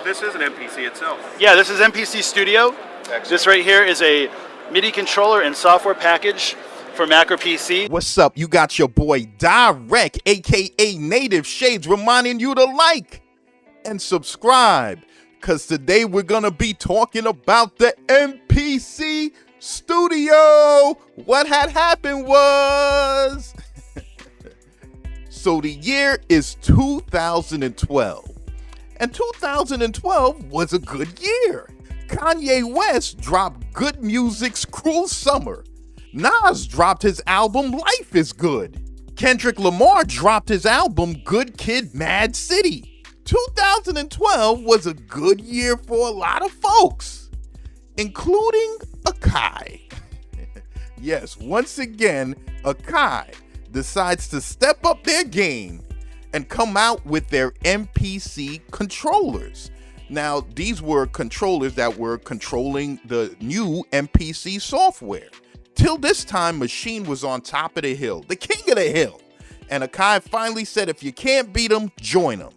This is an MPC itself. Yeah, this is MPC Studio. Excellent. This right here is a MIDI controller and software package for Mac or PC. What's up? You got your boy Dyreck, aka Native Shades, reminding you to like and subscribe, because today we're gonna be talking about the MPC Studio. What had happened was so the year is 2012, and 2012 was a good year. Kanye West dropped Good Music's Cruel Summer. Nas dropped his album Life is Good. Kendrick Lamar dropped his album Good Kid, Mad City. 2012 was a good year for a lot of folks, including Akai. Yes, once again, Akai decides to step up their game and come out with their MPC controllers. Now, these were controllers that were controlling the new MPC software. Till this time, Machine was on top of the hill, the king of the hill. And Akai finally said, if you can't beat them, join them.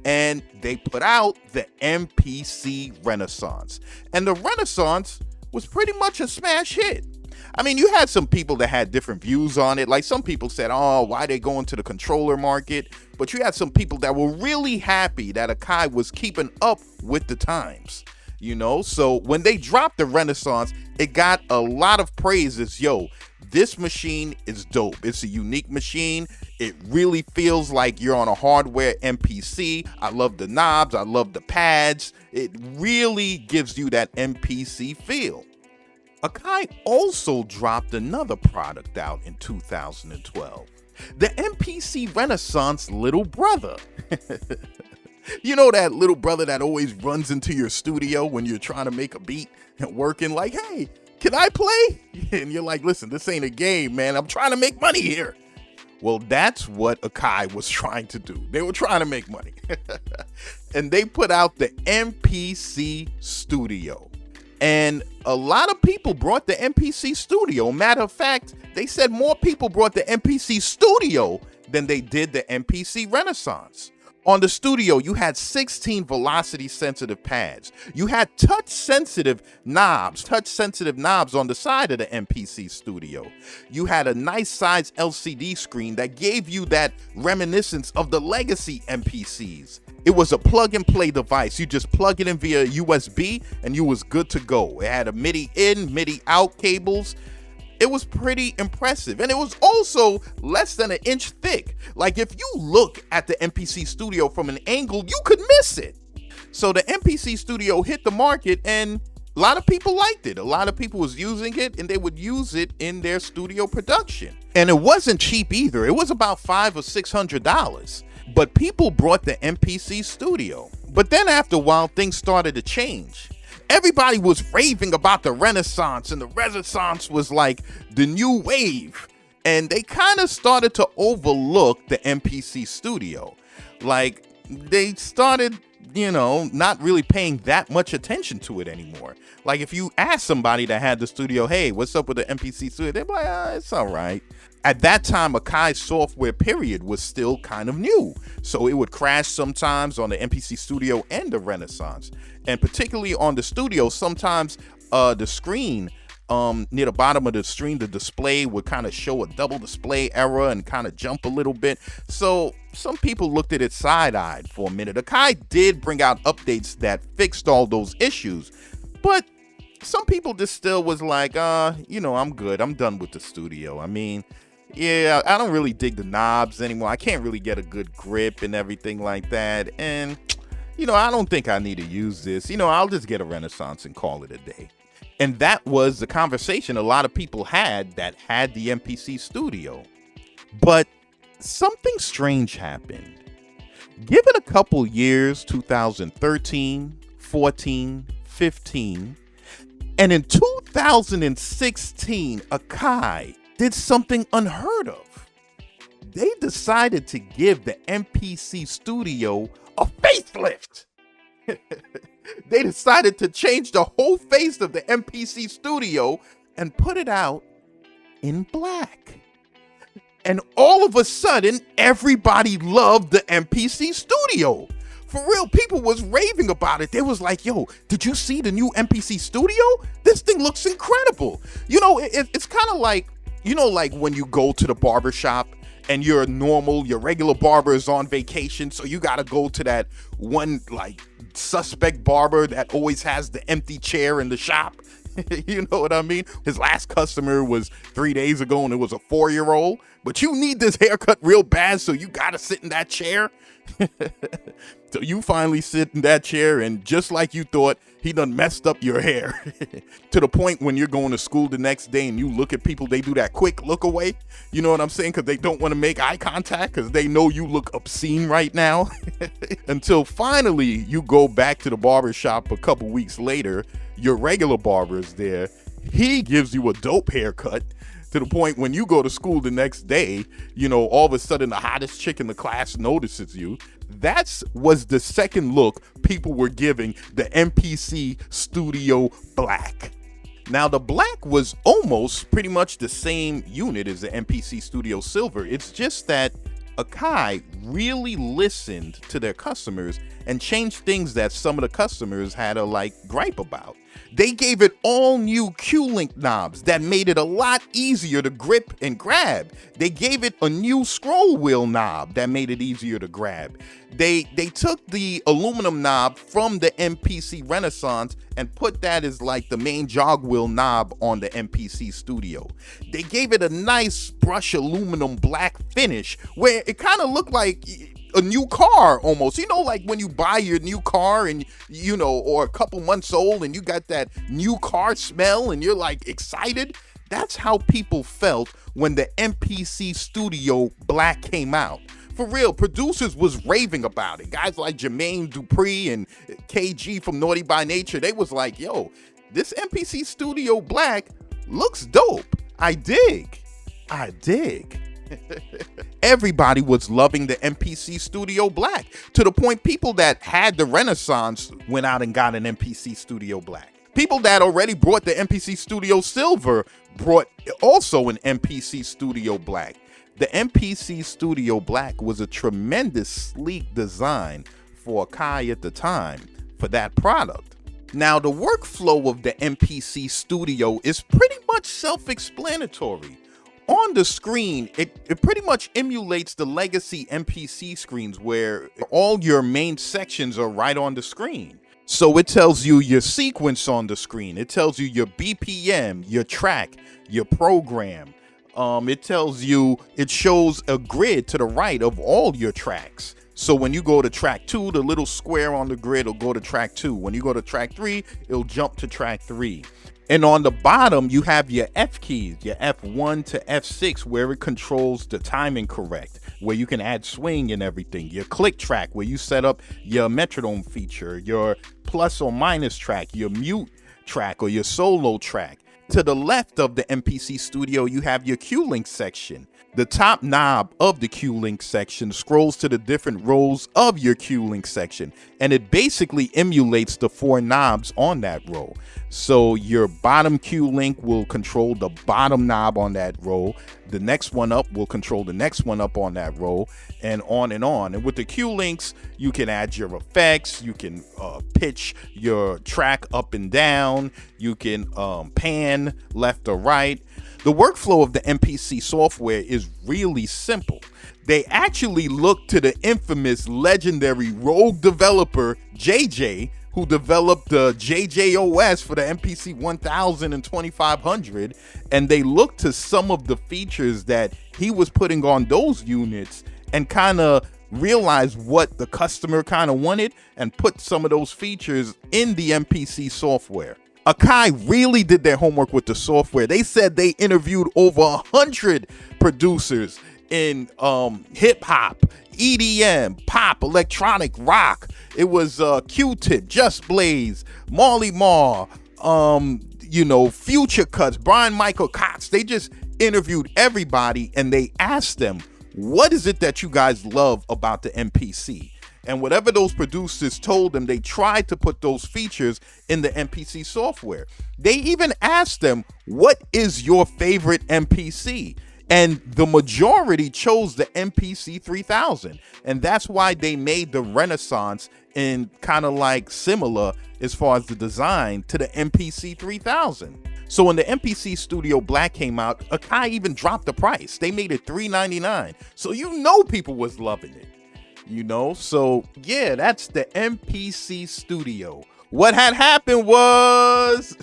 And they put out the MPC Renaissance. And the Renaissance was pretty much a smash hit. I mean, you had some people that had different views on it. Like some people said, oh, why they going to the controller market? But you had some people that were really happy that Akai was keeping up with the times. You know, so when they dropped the Renaissance, it got a lot of praises. Yo, this machine is dope. It's a unique machine. It really feels like you're on a hardware MPC. I love the knobs. I love the pads. It really gives you that MPC feel. Akai also dropped another product out in 2012, the MPC Renaissance little brother. You know that little brother that always runs into your studio when you're trying to make a beat and working like, hey, can I play? And you're like, listen, this ain't a game, man. I'm trying to make money here. Well, that's what Akai was trying to do. They were trying to make money. And they put out the MPC Studio. And a lot of people brought the MPC Studio. Matter of fact, they said more people brought the MPC Studio than they did the MPC Renaissance. On the Studio, you had 16 velocity-sensitive pads. You had touch-sensitive knobs on the side of the MPC Studio. You had a nice-sized LCD screen that gave you that reminiscence of the legacy MPCs. It was a plug-and-play device. You just plug it in via USB, and you was good to go. It had a MIDI in, MIDI out cables. It was pretty impressive, and it was also less than an inch thick. Like if you look at the MPC Studio from an angle, you could miss it. So the MPC Studio hit the market, and a lot of people liked it. A lot of people was using it, and they would use it in their studio production. And it wasn't cheap either. It was about $500 or $600. But people brought the MPC Studio. But then after a while, things started to change. Everybody was raving about the Renaissance, and the Renaissance was like the new wave. And they kind of started to overlook the MPC Studio. Like they started, you know, not really paying that much attention to it anymore. Like if you ask somebody that had the studio, hey, what's up with the MPC Studio? They'd be like, it's all right. At that time, Akai's software period was still kind of new. So it would crash sometimes on the MPC Studio and the Renaissance. And particularly on the Studio, sometimes the screen near the bottom of the screen, the display would kind of show a double display error and kind of jump a little bit. So some people looked at it side-eyed for a minute. Akai did bring out updates that fixed all those issues, but some people just still was like, you know, I'm good. I'm done with the Studio. I mean, yeah, I don't really dig the knobs anymore. I can't really get a good grip and everything like that. And, you know, I don't think I need to use this. You know, I'll just get a Renaissance and call it a day. And that was the conversation a lot of people had that had the MPC Studio. But something strange happened. Give it a couple years, 2013, 14, 15. And in 2016, Akai did something unheard of. They decided to give the MPC Studio a facelift. They decided to change the whole face of the MPC Studio and put it out in black. And all of a sudden, everybody loved the MPC Studio. For real, people was raving about it. They was like, yo, did you see the new MPC Studio? This thing looks incredible. You know, it's kind of like, you know, like when you go to the barber shop and your regular barber is on vacation, so you gotta go to that one like suspect barber that always has the empty chair in the shop. You know what I mean? His last customer was 3 days ago and it was a 4-year-old, but you need this haircut real bad, so you gotta sit in that chair. So you finally sit in that chair, and just like you thought, he done messed up your hair. To the point when you're going to school the next day and you look at people, they do that quick look away. You know what I'm saying? Because they don't want to make eye contact because they know you look obscene right now. Until finally you go back to the barber shop a couple weeks later, your regular barber is there. He gives you a dope haircut. To the point when you go to school the next day, you know, all of a sudden the hottest chick in the class notices you. That was the second look people were giving the MPC Studio Black. Now, the Black was almost pretty much the same unit as the MPC Studio Silver. It's just that Akai really listened to their customers and changed things that some of the customers had a gripe about. They gave it all new Q-Link knobs that made it a lot easier to grip and grab. They gave it a new scroll wheel knob that made it easier to grab. They took the aluminum knob from the MPC Renaissance and put that as like the main jog wheel knob on the MPC Studio. They gave it a nice brush aluminum black finish where it kind of looked like a new car almost. You know, like when you buy your new car and, you know, or a couple months old and you got that new car smell and you're like excited. That's how people felt when the MPC Studio Black came out. For real, producers was raving about it. Guys like Jermaine Dupri and KG from Naughty by Nature, they was like, yo, this MPC Studio Black looks dope. I dig. Everybody was loving the MPC Studio Black, to the point people that had the Renaissance went out and got an MPC Studio Black. People that already brought the MPC Studio Silver brought also an MPC Studio Black. The MPC Studio Black was a tremendous sleek design for Akai at the time for that product. Now, the workflow of the MPC Studio is pretty much self-explanatory. On the screen, it pretty much emulates the legacy MPC screens where all your main sections are right on the screen. So it tells you your sequence on the screen. It tells you your BPM, your track, your program. It shows a grid to the right of all your tracks. So when you go to track 2, the little square on the grid will go to track 2. When you go to track 3, it'll jump to track 3. And on the bottom, you have your F keys, your F1 to F6, where it controls the timing correct, where you can add swing and everything. Your click track, where you set up your metronome feature, your plus or minus track, your mute track, or your solo track. To the left of the MPC Studio, you have your Q-Link section. The top knob of the Q-Link section scrolls to the different rows of your Q-Link section, and it basically emulates the 4 knobs on that row. So your bottom Q-Link will control the bottom knob on that row. The next one up will control the next one up on that row, and on and on. And with the Q-Links, you can add your effects, you can pitch your track up and down, you can pan left or right. The workflow of the MPC software is really simple. They actually look to the infamous legendary rogue developer JJ, who developed the JJOS for the MPC 1000 and 2500, and they look to some of the features that he was putting on those units and kind of realized what the customer kind of wanted and put some of those features in the MPC software. Akai really did their homework with the software. They said they interviewed over 100 producers in hip hop, EDM, pop, electronic, rock. It was Q-Tip, Just Blaze, Marley Marl, Future Cuts, Brian Michael Cox. They just interviewed everybody and they asked them, what is it that you guys love about the MPC? And whatever those producers told them, they tried to put those features in the MPC software. They even asked them, what is your favorite MPC? And the majority chose the MPC 3000. And that's why they made the Renaissance and kind of like similar as far as the design to the MPC 3000. So when the MPC Studio Black came out, Akai even dropped the price. They made it $399. So you know people was loving it. So yeah, that's the MPC Studio. What had happened was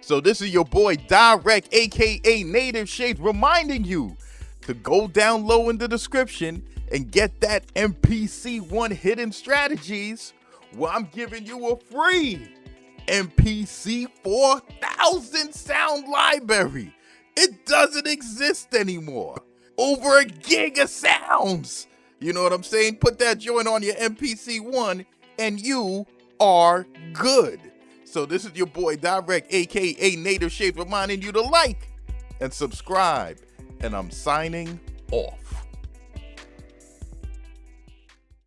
so this is your boy Dyreck, aka Native Shades, reminding you to go down low in the description and get that MPC 1 Hidden Strategies, where I'm giving you a free MPC 4000 sound library. It doesn't exist anymore. Over a gig of sounds. You know what I'm saying? Put that joint on your MPC 1 and you are good. So this is your boy Dyreck, aka Native Shades, reminding you to like and subscribe. And I'm signing off.